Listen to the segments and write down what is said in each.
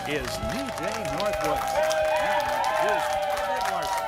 is New Day Northwest. Now, here's Margaret Larson.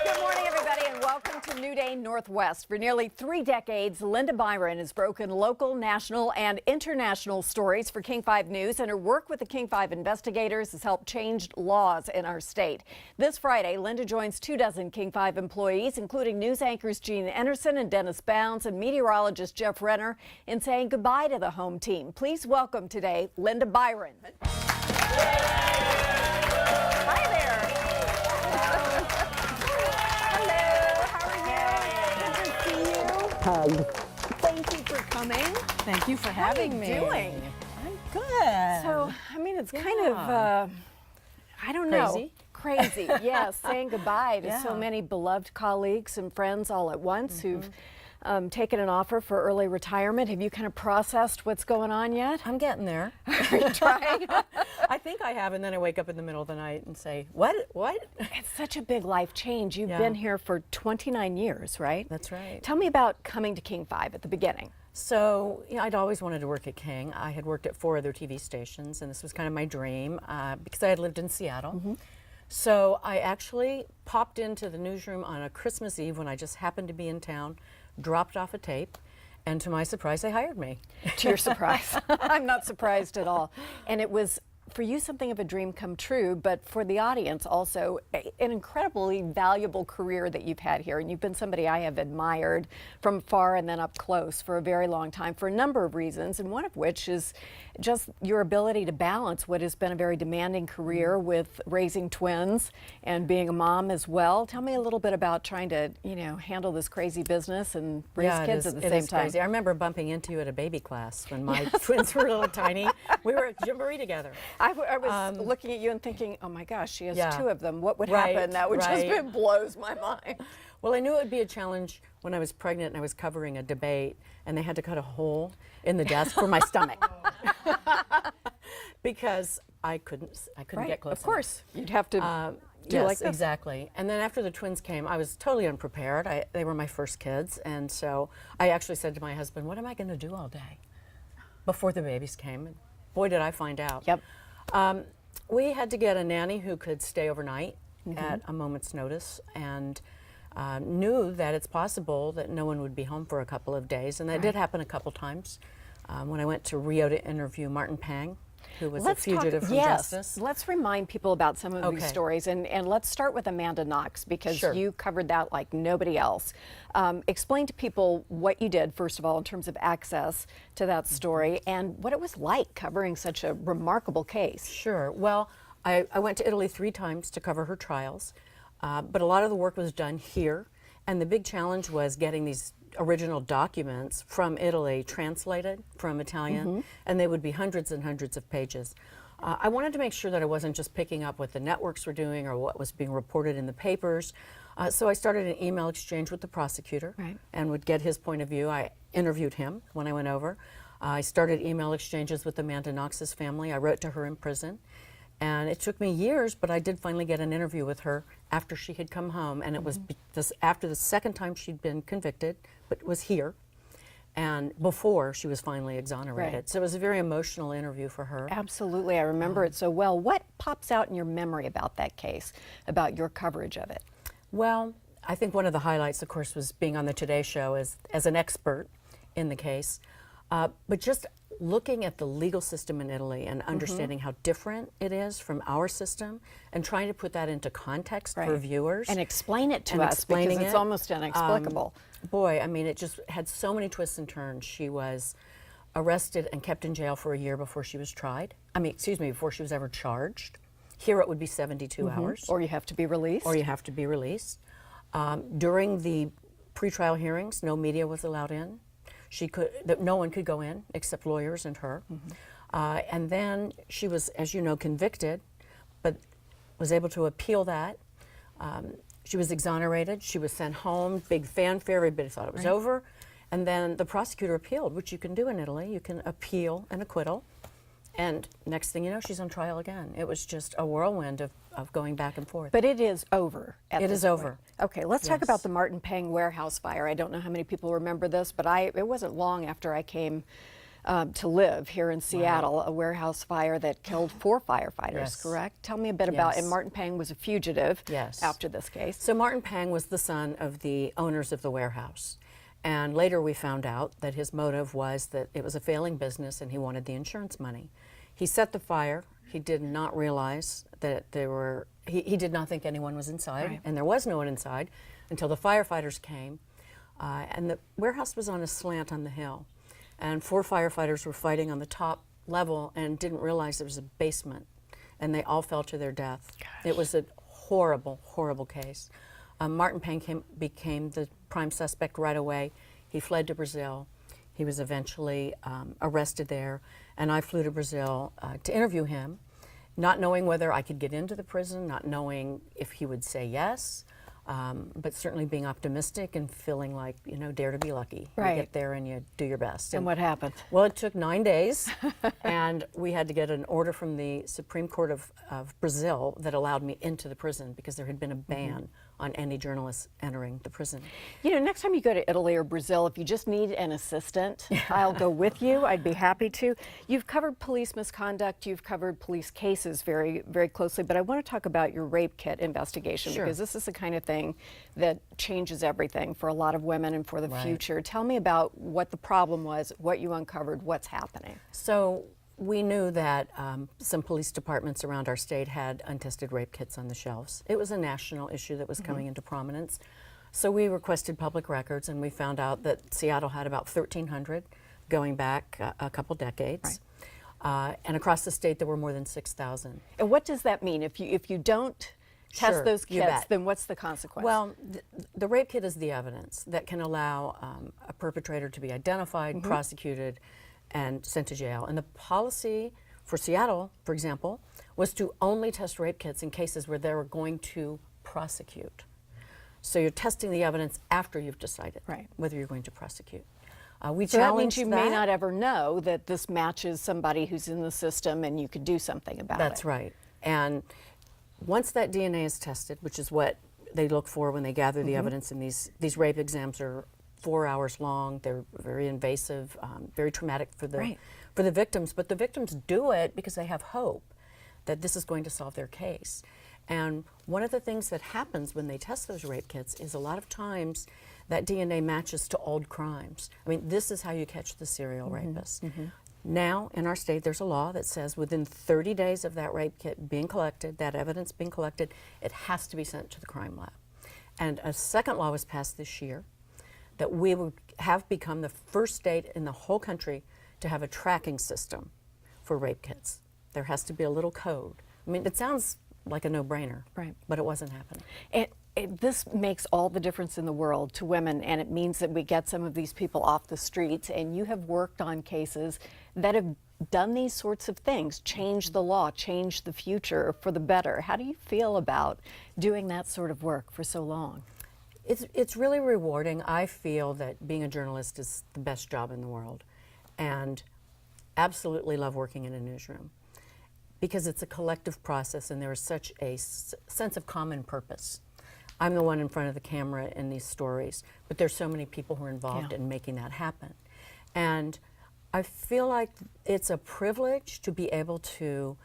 Good morning, everybody, and welcome to New Day Northwest. For nearly 3 decades, Linda Byron has broken local, national, and international stories for King 5 News, and her work with the King 5 investigators has helped change laws in our state. This Friday, Linda joins 24 King 5 employees, including news anchors Gene Anderson and Dennis Bounds and meteorologist Jeff Renner, in saying goodbye to the home team. Please welcome today Linda Byron. Hi there. Hug. Thank you for coming. Thank you for having me. How are you doing? I'm good. So, I mean, it's kind of, I don't know. Crazy, yes. Saying goodbye to so many beloved colleagues and friends all at once who've taken an offer for early retirement. Have you kind of processed what's going on yet? I'm getting there. Are you trying? I think I have, and then I wake up in the middle of the night and say, what? It's such a big life change. You've been here for 29 years, right? That's right. Tell me about coming to King 5 at the beginning. So, I'd always wanted to work at King. I had worked at 4 other TV stations, and this was kind of my dream because I had lived in Seattle. So I actually popped into the newsroom on a Christmas Eve when I just happened to be in town, dropped off a tape, and to my surprise, they hired me. To your surprise. I'm not surprised at all. And it was, for you, something of a dream come true, but for the audience also, an incredibly valuable career that you've had here. And you've been somebody I have admired from far and then up close for a very long time for a number of reasons, and one of which is just your ability to balance what has been a very demanding career with raising twins and being a mom as well. Tell me a little bit about trying to, handle this crazy business and raise kids at the same time. Crazy. I remember bumping into you at a baby class when my twins were little tiny. We were at Jamboree together. I was looking at you and thinking, oh my gosh, she has 2 of them. What would Right, happen? That would right. just blows my mind. Well, I knew it would be a challenge when I was pregnant and I was covering a debate and they had to cut a hole in the desk for my stomach because I couldn't get close. Of course, you'd have to do yes, like this. exactly. And then after the twins came, I was totally unprepared. They were my first kids, and so I actually said to my husband, "What am I going to do all day?" Before the babies came, and boy, did I find out. Yep. We had to get a nanny who could stay overnight at a moment's notice, and knew that it's possible that no one would be home for a couple of days, and that did happen a couple times. When I went to Rio to interview Martin Pang, who was a fugitive from justice. Let's remind people about some of these stories, and let's start with Amanda Knox, because you covered that like nobody else. Explain to people what you did, first of all, in terms of access to that story, and what it was like covering such a remarkable case. Sure. Well, I went to Italy 3 times to cover her trials, but a lot of the work was done here, and the big challenge was getting these original documents from Italy translated from Italian, and they would be hundreds and hundreds of pages. I wanted to make sure that I wasn't just picking up what the networks were doing or what was being reported in the papers, so I started an email exchange with the prosecutor and would get his point of view. I interviewed him when I went over. I started email exchanges with Amanda Knox's family. I wrote to her in prison. And it took me years, but I did finally get an interview with her after she had come home, and it was after the second time she'd been convicted, but was here, and before she was finally exonerated. So it was a very emotional interview for her. Absolutely, I remember it so well. What pops out in your memory about that case, about your coverage of it? Well, I think one of the highlights, of course, was being on the Today Show as an expert in the case, but just looking at the legal system in Italy and understanding how different it is from our system and trying to put that into context for viewers. And explain it to us, because it's almost inexplicable. Boy, I mean, it just had so many twists and turns. She was arrested and kept in jail for a year before she was tried. I mean, excuse me, before she was ever charged. Here it would be 72 hours. Or you have to be released. Or you have to be released. During the pretrial hearings, no media was allowed in. No one could go in except lawyers and her. And then she was, as you know, convicted, but was able to appeal that. She was exonerated. She was sent home. Big fanfare. Everybody thought it was over. And then the prosecutor appealed, which you can do in Italy. You can appeal an acquittal. And next thing you know, she's on trial again. It was just a whirlwind of going back and forth. But it is over at this It is point. over. Okay, let's talk about the Martin Pang warehouse fire. I don't know how many people remember this, but it wasn't long after I came to live here in Seattle, a warehouse fire that killed 4 firefighters, Yes. correct? Tell me a bit about, Yes. and Martin Pang was a fugitive Yes. after this case. So Martin Pang was the son of the owners of the warehouse. And later we found out that his motive was that it was a failing business and he wanted the insurance money. He set the fire. He did not realize that he did not think anyone was inside, Right. and there was no one inside until the firefighters came. And the warehouse was on a slant on the hill. And 4 firefighters were fighting on the top level and didn't realize there was a basement. And they all fell to their death. Gosh. It was a horrible, horrible case. Martin Pang became the prime suspect right away. He fled to Brazil. He was eventually arrested there, and I flew to Brazil to interview him, not knowing whether I could get into the prison, not knowing if he would say yes, but certainly being optimistic and feeling like, you know, dare to be lucky. Right. You get there and you do your best. And what happened? Well, it took 9 days, and we had to get an order from the Supreme Court of Brazil that allowed me into the prison because there had been a ban on any journalists entering the prison. You know, next time you go to Italy or Brazil, if you just need an assistant, I'll go with you. I'd be happy to. You've covered police misconduct. You've covered police cases very, very closely. But I want to talk about your rape kit investigation Sure. because this is the kind of thing that changes everything for a lot of women and for the Right. future. Tell me about what the problem was, what you uncovered, what's happening. So we knew that some police departments around our state had untested rape kits on the shelves. It was a national issue that was coming into prominence. So we requested public records, and we found out that Seattle had about 1,300 going back a couple decades. And across the state, there were more than 6,000. And what does that mean? If you don't test Sure, those you kits, bet. then what's the consequence? Well, the rape kit is the evidence that can allow a perpetrator to be identified, prosecuted, and sent to jail. And the policy for Seattle, for example, was to only test rape kits in cases where they were going to prosecute. So you're testing the evidence after you've decided Right. whether you're going to prosecute. We So that means challenged you may not ever know that this matches somebody who's in the system and you could do something about it. That's right. And once that DNA is tested, which is what they look for when they gather the evidence, and these rape exams are 4 hours long. They're very invasive, very traumatic for Right. the victims. But the victims do it because they have hope that this is going to solve their case. And one of the things that happens when they test those rape kits is a lot of times that DNA matches to old crimes. I mean, this is how you catch the serial rapist. Now, in our state, there's a law that says within 30 days of that rape kit being collected, that evidence being collected, it has to be sent to the crime lab. And a second law was passed this year that we would have become the first state in the whole country to have a tracking system for rape kits. There has to be a little code. I mean, it sounds like a no-brainer, Right. but it wasn't happening. This makes all the difference in the world to women, and it means that we get some of these people off the streets. And you have worked on cases that have done these sorts of things, changed the law, changed the future for the better. How do you feel about doing that sort of work for so long? It's really rewarding. I feel that being a journalist is the best job in the world, and absolutely love working in a newsroom because it's a collective process and there is such a sense of common purpose. I'm the one in front of the camera in these stories, but there's so many people who are involved Yeah. in making that happen. And I feel like it's a privilege to be able to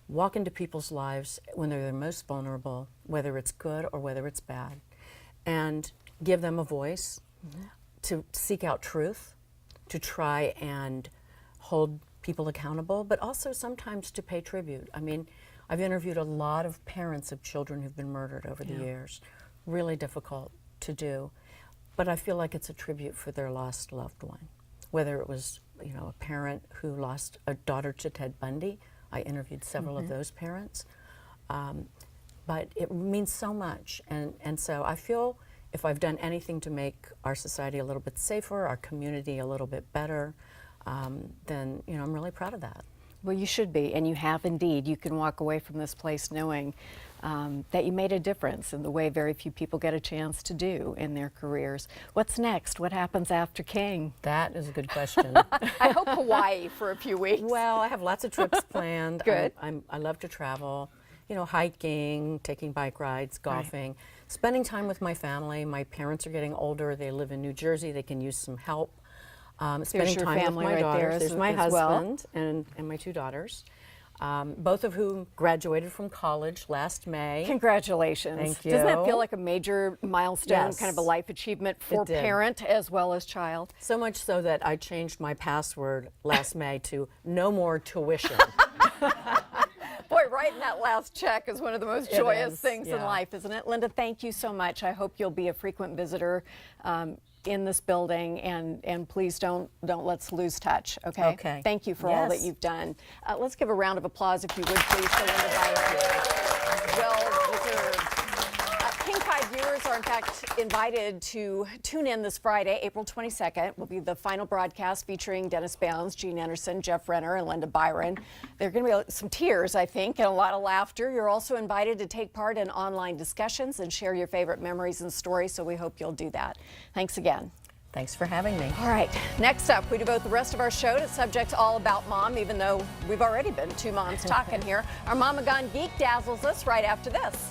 walk into people's lives when they're their most vulnerable, whether it's good or whether it's bad, and give them a voice, to seek out truth, to try and hold people accountable, but also sometimes to pay tribute. I mean, I've interviewed a lot of parents of children who've been murdered over the years. Really difficult to do, but I feel like it's a tribute for their lost loved one. Whether it was, you know, a parent who lost a daughter to Ted Bundy, I interviewed several of those parents. But it means so much, and so I feel if I've done anything to make our society a little bit safer, our community a little bit better, then, you know, I'm really proud of that. Well, you should be, and you have indeed. You can walk away from this place knowing that you made a difference in the way very few people get a chance to do in their careers. What's next? What happens after King? That is a good question. I hope Hawaii for a few weeks. Well, I have lots of trips planned. Good. I love to travel, you know, hiking, taking bike rides, golfing, spending time with my family. My parents are getting older. They live in New Jersey. They can use some help. spending your time with family my right there daughters. There's my as well. husband and my 2 daughters, both of whom graduated from college last May. Congratulations. Thank you. Doesn't that feel like a major milestone, Yes. kind of a life achievement for It did. parent as well as child? So much so that I changed my password last May to no more tuition. Boy, writing that last check is one of the most It joyous is, things in yeah. life, isn't it? Linda, thank you so much. I hope you'll be a frequent visitor in this building, and please don't let's lose touch, okay? Okay. Thank you for all that Yes. you've done. Let's give a round of applause, if you would, please, for Linda Byron. Well deserved. King 5 viewers are in fact invited to tune in this Friday, April 22nd. Will be the final broadcast featuring Dennis Bounds, Gene Anderson, Jeff Renner, and Linda Byron. There are going to be some tears, I think, and a lot of laughter. You're also invited to take part in online discussions and share your favorite memories and stories, so we hope you'll do that. Thanks again. Thanks for having me. All right, next up, we devote the rest of our show to subjects all about mom, even though we've already been 2 moms talking here. Our Mama Gone Geek dazzles us right after this.